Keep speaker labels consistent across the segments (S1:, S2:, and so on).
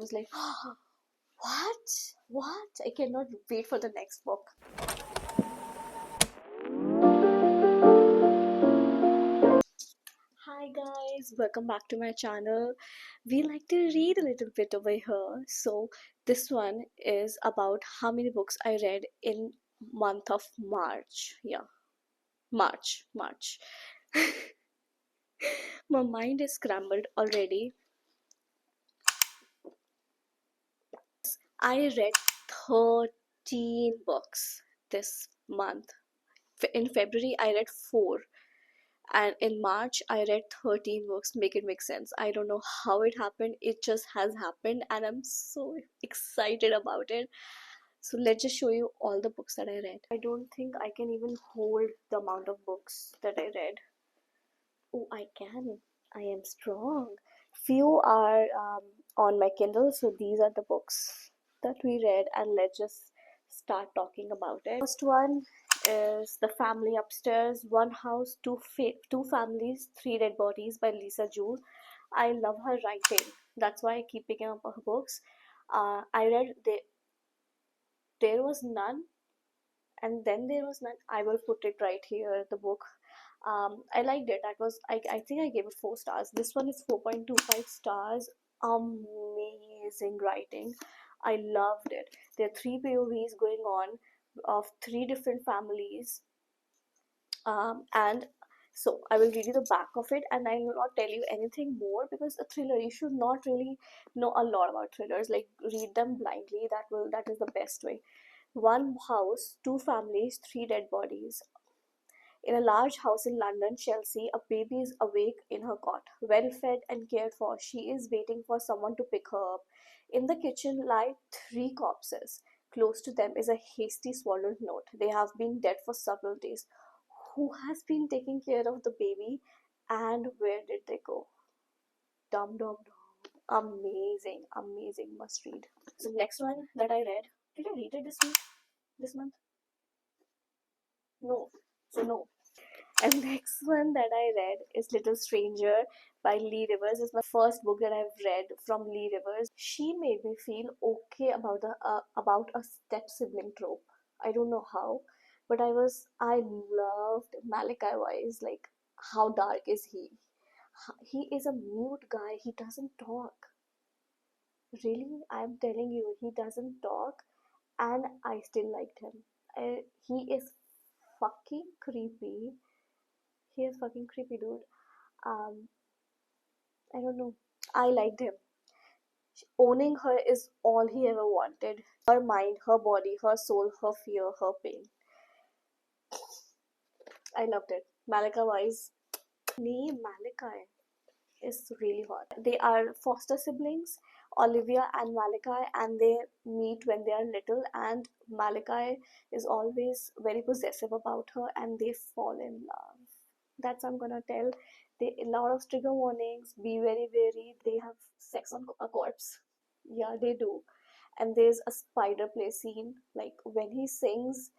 S1: was like, what? I cannot wait for the next book. Hi guys, welcome back to my channel. We like to read a little bit over here. So this one is about how many books I read in month of March. Yeah, March. My mind is scrambled already. I read 13 books this month. In February, I read 4. And in March, I read 13 books. Make it make sense. I don't know how it happened. It just has happened, and I'm so excited about it. So let's just show you all the books that I read. I don't think I can even hold the amount of books that I read. Oh, I can. I am strong. Few are on my Kindle, so these are the books that we read, and let's just start talking about it. First one is The Family Upstairs, One House, Two Families, Three Dead Bodies by Lisa Jewell. I love her writing. That's why I keep picking up her books. I read There Was None, and then There Was None. I will put it right here, the book. I liked it. I think I gave it 4 stars. This one is 4.25 stars. Amazing writing. I loved it. There are 3 POVs going on of 3 different families. And so I will read you the back of it, and I will not tell you anything more, because a thriller, you should not really know a lot about thrillers. Like, read them blindly. That is the best way. One house, two families, three dead bodies. In a large house in London, Chelsea, a baby is awake in her cot, well fed and cared for. She is waiting for someone to pick her up. In the kitchen lie 3 corpses. Close to them is a hasty swallowed note. They have been dead for several days. Who has been taking care of the baby, and where did they go? Dum dum dum. Amazing must read. So next one that I read. Did I read it this week? This month? No. So no. And next one that I read is Little Stranger by Lee Rivers. It's my first book that I've read from Lee Rivers. She made me feel okay about a step sibling trope. I don't know how, but I loved Malachi Wise. Like, how dark is he? He is a mute guy. He doesn't talk. Really, I'm telling you, he doesn't talk, and I still liked him. He is fucking creepy. He is fucking creepy, dude. Um, I don't know. I liked him. Owning her is all he ever wanted. Her mind, her body, her soul, her fear, her pain. I loved it. Malachi Wise. Name Malachi is really hot. They are foster siblings, Olivia and Malachi, and they meet when they are little. And Malachi is always very possessive about her, and they fall in love. That's I'm gonna tell. They a lot of trigger warnings. Be very wary. They have sex on a corpse. Yeah, they do. And there's a spider play scene. Like, when he sings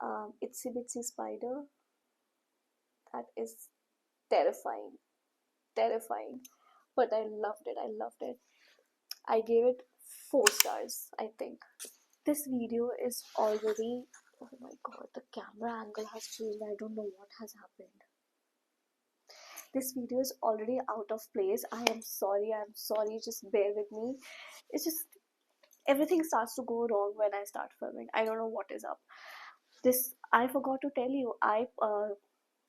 S1: "Itsy Bitsy Spider," that is terrifying, terrifying. But I loved it. I loved it. I gave it 4 stars, I think. This video is already. Oh my god, the camera angle has changed. I don't know what has happened. This video is already out of place. I'm sorry, just bear with me. It's just everything starts to go wrong when I start filming. I don't know what is up. This I forgot to tell you.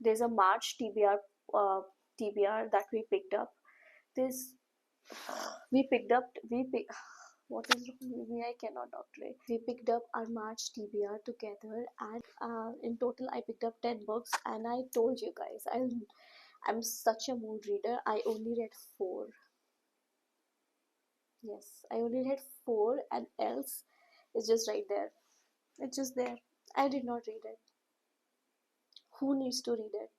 S1: There's a March TBR that we picked up. This we picked up we pick what is wrong with me? I cannot talk today. We picked up our March TBR together, and in total I picked up 10 books. And I told you guys, I'm such a mood reader. I only read 4. Yes, I only read 4, and else it's just right there. It's just there. I did not read it. Who needs to read it?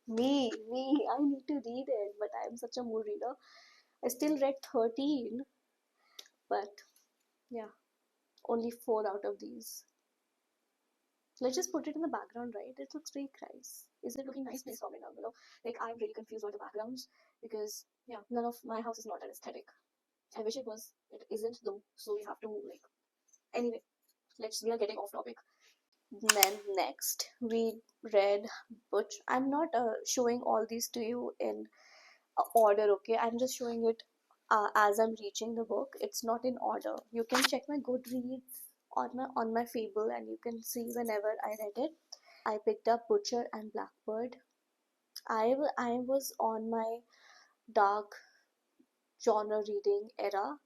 S1: Me. I need to read it, but I am such a mood reader. I still read 13, but yeah, only 4 out of these. Let's just put it in the background, right? It looks very nice. Is it looking nice? Please comment down below. Like, I'm really confused about the backgrounds, because yeah, none of my house is not that aesthetic. I wish it was. It isn't though. So we have to like. Anyway, we are getting off topic. Then next we read Butch. I'm not showing all these to you in order, okay? I'm just showing it as I'm reaching the book. It's not in order. You can check my Goodreads on my Fable, and you can see whenever I read it. I picked up Butcher and Blackbird. I was on my dark genre reading era,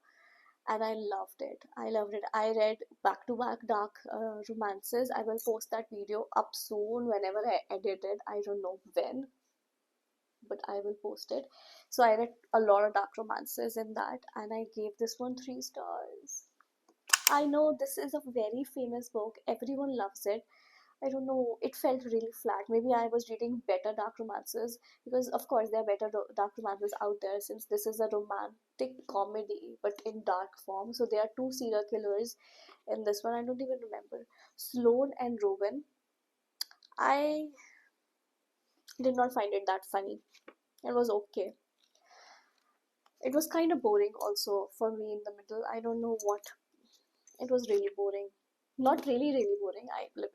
S1: and I loved it. I loved it. I read back to back dark romances. I will post that video up soon whenever I edit it. I don't know when, but I will post it. So I read a lot of dark romances in that, and I gave this one 3 stars. I know this is a very famous book, everyone loves it. I don't know, it felt really flat. Maybe I was reading better dark romances, because of course there are better dark romances out there, since this is a romantic comedy but in dark form. So there are 2 serial killers in this one. I don't even remember. Sloane and Robin. I did not find it that funny. It was okay. It was kind of boring also for me in the middle. I don't know what. It was really boring. Not really, really boring.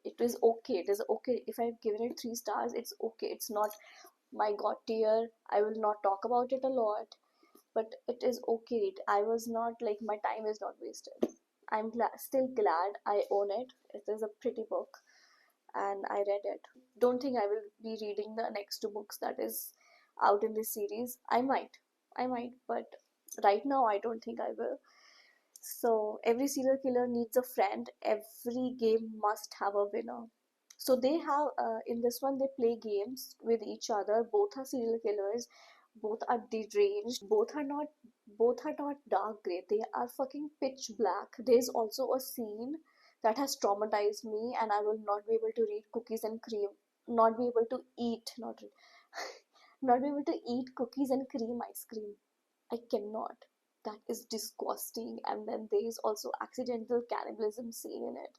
S1: It is okay. It is okay. If I've given it 3 stars, it's okay. It's not my god tier. I will not talk about it a lot, but it is okay. I was not like, my time is not wasted. I'm still glad I own it. It is a pretty book, and I read it. Don't think I will be reading the next 2 books that is out in this series. I might, but right now I don't think I will. So every serial killer needs a friend. Every game must have a winner. So they have in this one they play games with each other. Both are serial killers. Both are deranged. Both are not dark gray. They are fucking pitch black. There's also a scene that has traumatized me, and I will not be able to read cookies and cream. Not be able to eat. Not not be able to eat cookies and cream ice cream. I cannot. That is disgusting. And then there is also accidental cannibalism scene in it.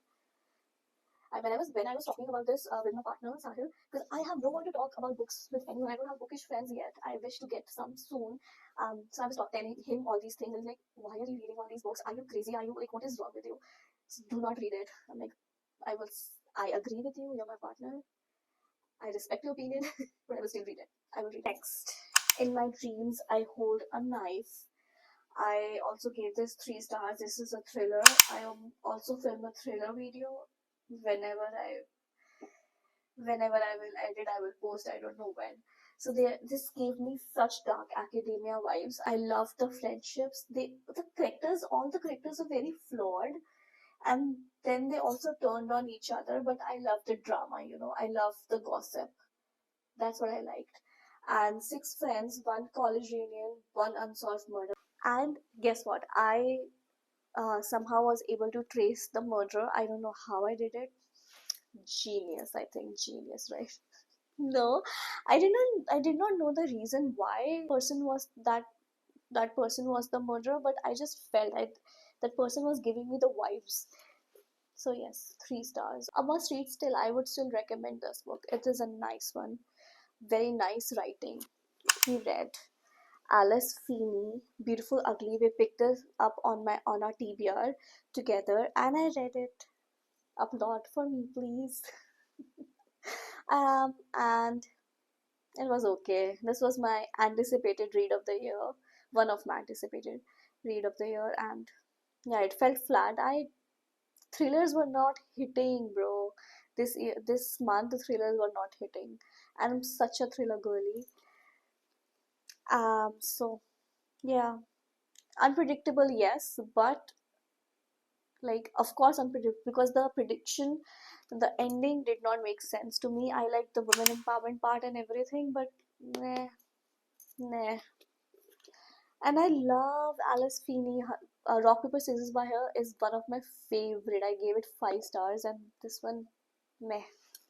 S1: And when I was talking about this with my partner Sahil, because I have no one to talk about books with anyone. I don't have bookish friends yet. I wish to get some soon. So I was telling him all these things. And he's like, "Why are you reading all these books? Are you crazy? Are you like, what is wrong with you? So do not read it." I'm like, I agree with you. You're my partner. I respect your opinion, but I will still read it. I will read it. Next, in my dreams, I hold a knife. I also gave this 3 stars. This is a thriller. I also film a thriller video. Whenever I will edit, I will post. I don't know when. So this gave me such dark academia vibes. I love the friendships. All the characters are very flawed, and then they also turned on each other. But I love the drama. I love the gossip. That's what I liked. And 6 friends, one college reunion, one unsolved murder. And guess what? I somehow was able to trace the murderer. I don't know how I did it. Genius, I think. Genius, right? No, I did not know the reason why that person was the murderer, but I just felt that person was giving me the vibes. So yes, 3 stars. A must read still. I would still recommend this book. It is a nice one. Very nice writing. We read Alice Feeney, Beautiful Ugly. We picked this up on our TBR together, and I read it. Applaud for me, please. And it was okay. This was my anticipated read of the year, one of my anticipated read of the year, and yeah, it felt flat. Thrillers were not hitting, bro. This month, the thrillers were not hitting, and I'm such a thriller girly. So yeah, unpredictable, yes, but like, of course unpredictable, because the ending did not make sense to me. I like the women empowerment part and everything, but nah, nah. And I love Alice Feeney. Rock Paper Scissors by her is one of my favorite. I gave it 5 stars, and this one, meh.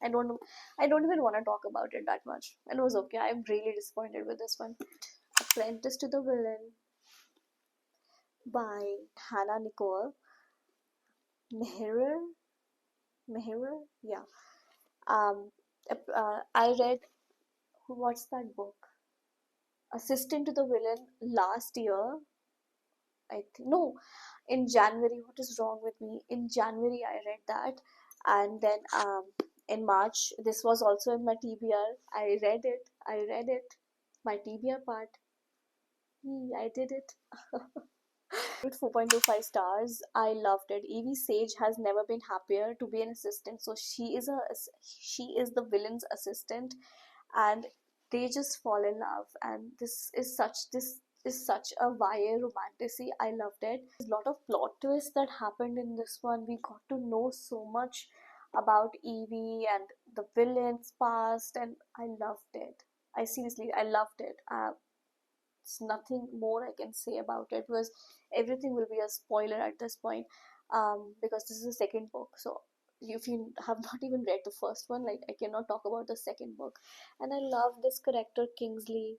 S1: I don't know. I don't even want to talk about it that much. It was okay. I'm really disappointed with this one. Apprentice to the Villain by Hannah Nicole Meherer. Meherer, yeah. Um, I read, what's that book? Assistant to the Villain last year, I think. No, in January. What is wrong with me? In January, I read that. And then in March, this was also in my TBR. I read it. I read it. My TBR part. I did it. With 4.25 stars. I loved it. Evie Sage has never been happier to be an assistant. So she is the villain's assistant, and they just fall in love. And this is such a YA romantasy. I loved it. There's a lot of plot twists that happened in this one. We got to know so much about Evie and the villain's past, and I loved it. I loved it. It's nothing more I can say about it, because everything will be a spoiler at this point, because this is the second book. So if you have not even read the first one, like, I cannot talk about the second book. And I love this character Kingsley.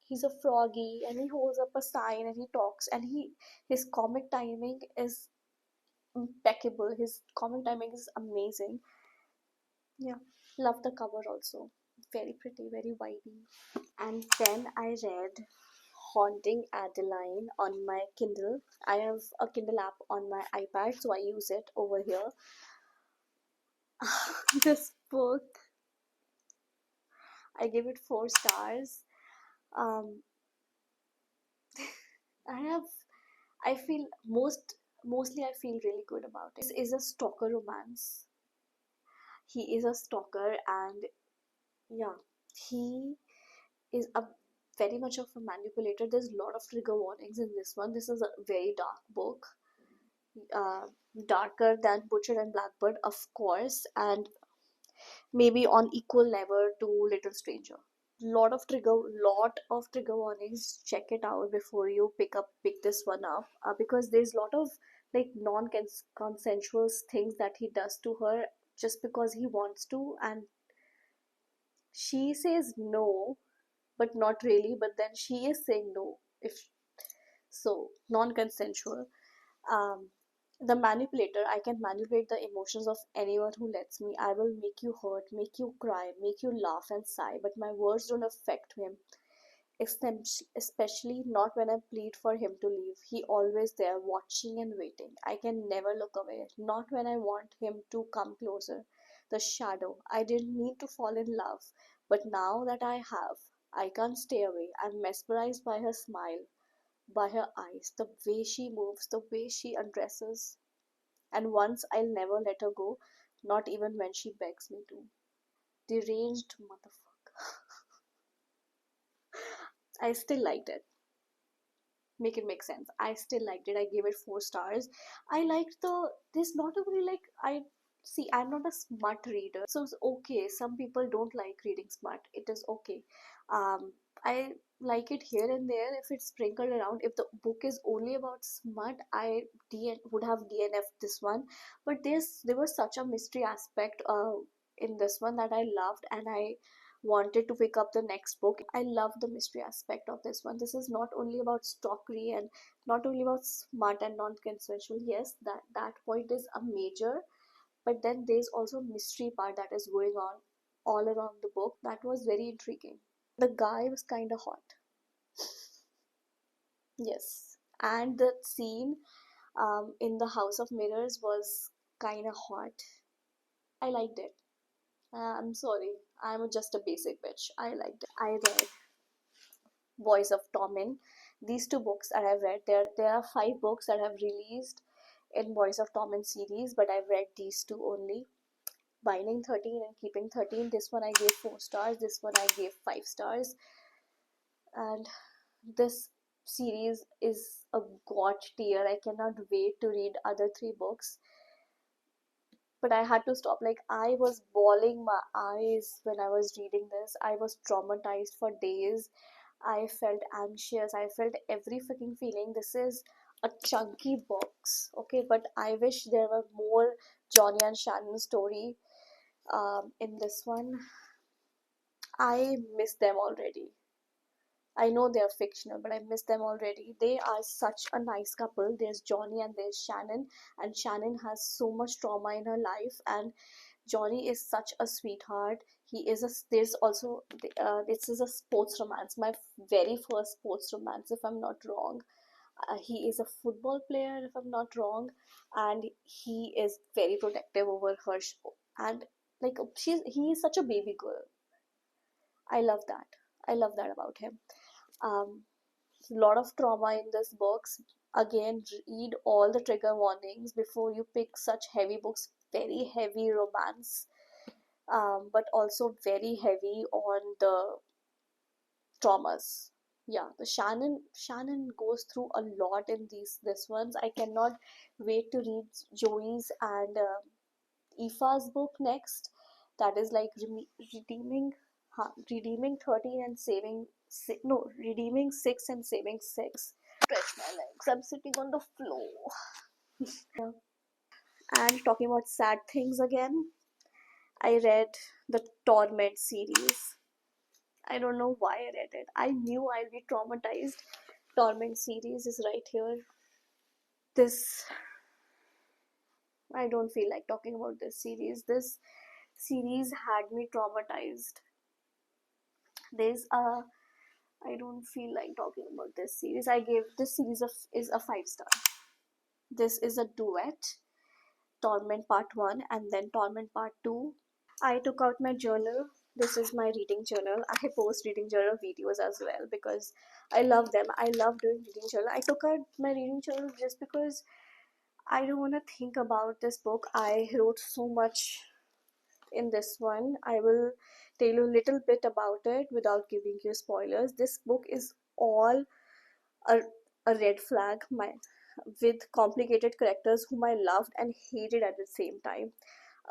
S1: He's a froggy and he holds up a sign and he talks, and his comic timing is impeccable. His comic timing is amazing. Yeah, love the cover also. Very pretty, very vibey. And then I read Haunting Adeline on my Kindle. I have a Kindle app on my iPad, so I use it over here. This book, I give it 4 stars. Um, I have, I feel mostly I feel really good about it. This is a stalker romance. He is a stalker, and yeah, he is a very much of a manipulator. There's a lot of trigger warnings in this one. This is a very dark book, uh, darker than Butcher and Blackbird, of course, and maybe on equal level to Little Stranger. Lot of trigger warnings. Check it out before you pick this one up, because there's a lot of like non-consensual things that he does to her just because he wants to, and she says no, but not really, but then she is saying no, if so, non-consensual. um the manipulator, I can manipulate the emotions of anyone who lets me. I will make you hurt, make you cry, make you laugh and sigh, but my words don't affect him, especially not when I plead for him to leave. He always there watching and waiting. I can never look away, not when I want him to come closer. The shadow. I didn't mean to fall in love, but now that I have, I can't stay away. I'm mesmerized by her smile, by her eyes, the way she moves, the way she undresses. And once I'll never let her go, not even when she begs me to. Deranged motherfucker. I still liked it. Make it make sense. I still liked it. I gave it 4 stars. I liked there's not a really like, I see, I'm not a smart reader, so it's okay. Some people don't like reading smart. It is okay. I like it here and there if it's sprinkled around. If the book is only about smut, I would have DNF this one. But there was such a mystery aspect in this one that I loved, and I wanted to pick up the next book. I love the mystery aspect of this one. This is not only about stalkery and not only about smart and non-consensual. Yes, that point is a major, but then there's also mystery part that is going on all around the book. That was very intriguing. The guy was kind of hot. Yes, and the scene in the House of Mirrors was kind of hot. I liked it. I'm sorry, I'm just a basic bitch. I liked it. I read Voice of Tommen. These two books that I've read, there are 5 books that have released in Voice of Tommen series, but I've read these two only. Binding 13 and Keeping 13. This one I gave 4 stars. This one I gave 5 stars. And this series is a god tier. I cannot wait to read other 3 books. But I had to stop. Like, I was bawling my eyes when I was reading this. I was traumatized for days. I felt anxious. I felt every freaking feeling. This is a chunky box, okay? But I wish there were more Johnny and Shannon story in this one. I miss them already. I know they are fictional, but I miss them already. They are such a nice couple. There's Johnny and there's Shannon, and Shannon has so much trauma in her life, and Johnny is such a sweetheart. He is a. There's also this is a sports romance. My very first sports romance, if I'm not wrong. He is a football player, if I'm not wrong, and he is very protective over her. And like he is such a baby girl. I love that. I love that about him. Um, lot of trauma in this books. Again, read all the trigger warnings before you pick such heavy books. Very heavy romance, but also very heavy on the traumas. Yeah, the Shannon goes through a lot in this ones. I cannot wait to read Joey's and Aoife's book next. That is like redeeming 13 and saving no, redeeming 6 and saving 6. Stretch my legs. I'm sitting on the floor. Yeah. And talking about sad things again, I read the Torment series. I don't know why I read it. I knew I'll be traumatized. Torment series is right here. This, I don't feel like talking about this series. This series had me traumatized. There's a, I don't feel like talking about this series. I gave this series is a 5 star. This is a duet, Torment Part 1 and then Torment Part 2. I took out my journal. This is my reading journal. I post reading journal videos as well because I love them. I love doing reading journal. I took out my reading journal just because I don't want to think about this book. I wrote so much in this one. I will tell you a little bit about it without giving you spoilers. This book is all a, a red flag with complicated characters whom I loved and hated at the same time.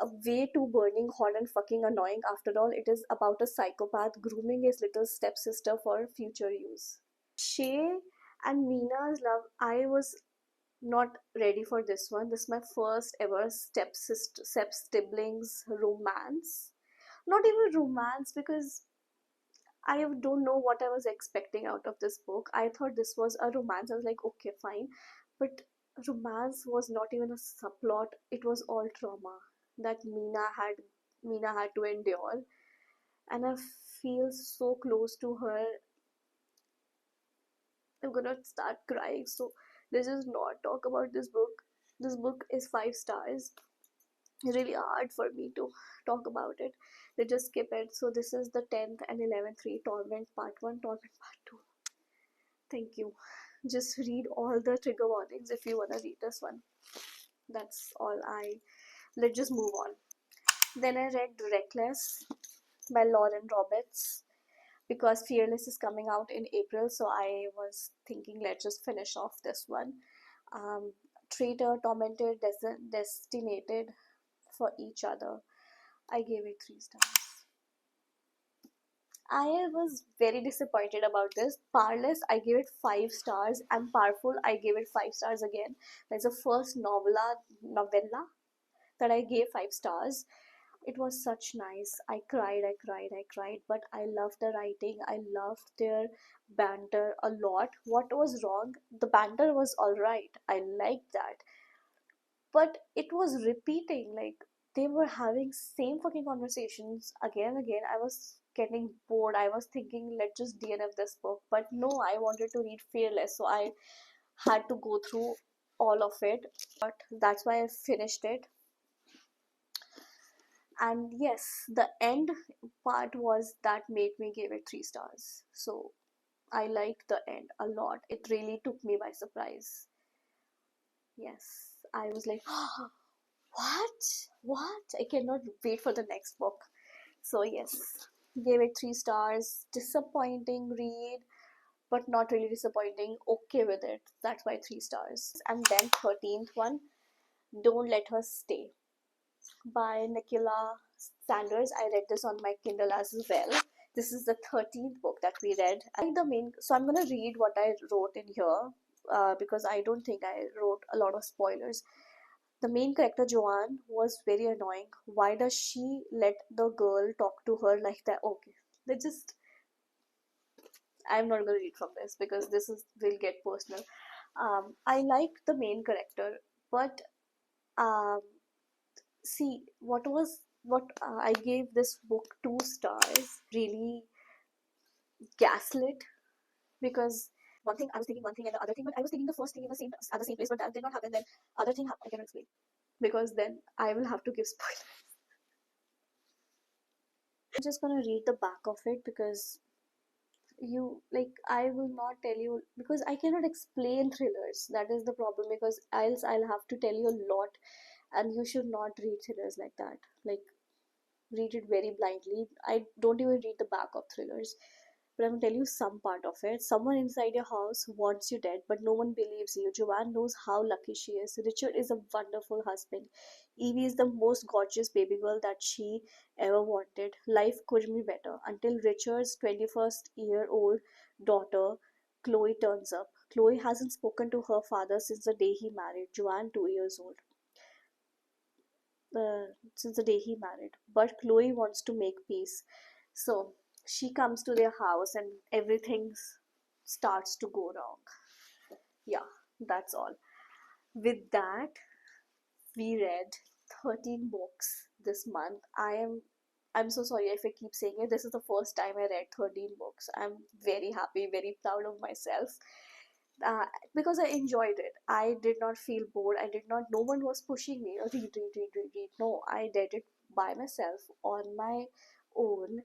S1: A way too burning hot and fucking annoying. After all, it is about a psychopath grooming his little stepsister for future use. Shay and Mina's love, I was not ready for this one. This is my first ever step siblings romance. Not even romance because I don't know what I was expecting out of this book. I thought this was a romance. I was like, okay, fine. But romance was not even a subplot. It was all trauma that Mina had to endure. And I feel so close to her. I'm gonna start crying. So let's just not talk about this book. This book is 5 stars. Really hard for me to talk about it. They just skip it. So this is the 10th and 11th read, Torment Part 1, Torment Part 2. Thank you. Just read all the trigger warnings if you want to read this one. That's all. Let's just move on. Then I read Reckless by Lauren Roberts because Fearless is coming out in April, so I was thinking let's just finish off this one. Traitor, Tormented, Destinated for Each Other. I gave it 3 stars. I was very disappointed about this. Parlous, I gave it 5 stars, and Powerful, I gave it 5 stars again. That's the first novella that I gave 5 stars. It was such nice. I cried, but I loved the writing. I loved their banter a lot. What was wrong? The banter was alright. I liked that. But it was repeating, like they were having same fucking conversations again and again. I was getting bored. I was thinking let's just DNF this book, but no, I wanted to read Fearless, so I had to go through all of it. But that's why I finished it. And yes, the end part was that made me give it 3 stars. So I liked the end a lot. It really took me by surprise. Yes, I was like what, I cannot wait for the next book. So yes, gave it 3 stars. Disappointing read, but not really disappointing. Okay with it. That's why 3 stars. And then 13th one, Don't Let Her Stay by Nicola Sanders. I read this on my Kindle as well. This is the 13th book that we read. I think the main, so I'm gonna read what I wrote in here because I don't think I wrote a lot of spoilers. The main character, Joanne, was very annoying. Why does she let the girl talk to her like that? Okay, they just. I'm not gonna read from this because this is will get personal. I like the main character, but um, see what I gave this book 2 stars. Really gaslit because one thing, I was thinking one thing and the other thing, but I was thinking the first thing in the same at the same place, but that did not happen. Then other thing happened. I cannot explain because then I will have to give spoilers. I'm just gonna read the back of it because you like I will not tell you because I cannot explain thrillers. That is the problem because else I'll have to tell you a lot, and you should not read thrillers like that. Like read it very blindly. I don't even read the back of thrillers. But I'm gonna tell you some part of it. Someone inside your house wants you dead, but no one believes you. Joanne knows how lucky she is. Richard is a wonderful husband. Evie is the most gorgeous baby girl that she ever wanted. Life couldn't be better until Richard's 21st-year-old daughter, Chloe, turns up. Chloe hasn't spoken to her father since the day he married Joanne, 2 years old. Since the day he married. But Chloe wants to make peace. So she comes to their house and everything starts to go wrong. Yeah, that's all. With that, we read 13 books this month. I'm so sorry if I keep saying it. This is the first time I read 13 books. I'm very happy, very proud of myself. uh, because I enjoyed it. I did not feel bored. I did not. No one was pushing me. Read, read, read, read, read. No, I did it by myself on my own,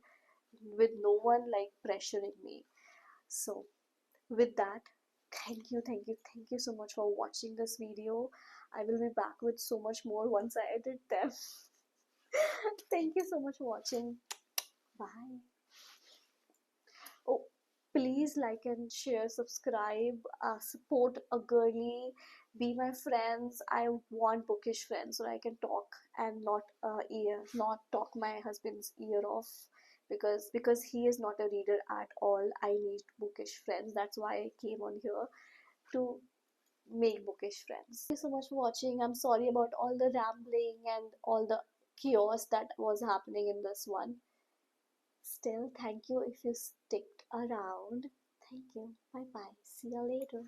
S1: with no one like pressuring me. So, with that, thank you so much for watching this video. I will be back with so much more once I edit them. Thank you so much for watching. Bye. Oh, please like and share, subscribe, support a girly, be my friends. I want bookish friends so I can talk and not talk my husband's ear off because he is not a reader at all. I need bookish friends. That's why I came on here to make bookish friends. Thank you so much for watching. I'm sorry about all the rambling and all the chaos that was happening in this one. Still, thank you if you sticked around. Thank you. Bye bye. See you later.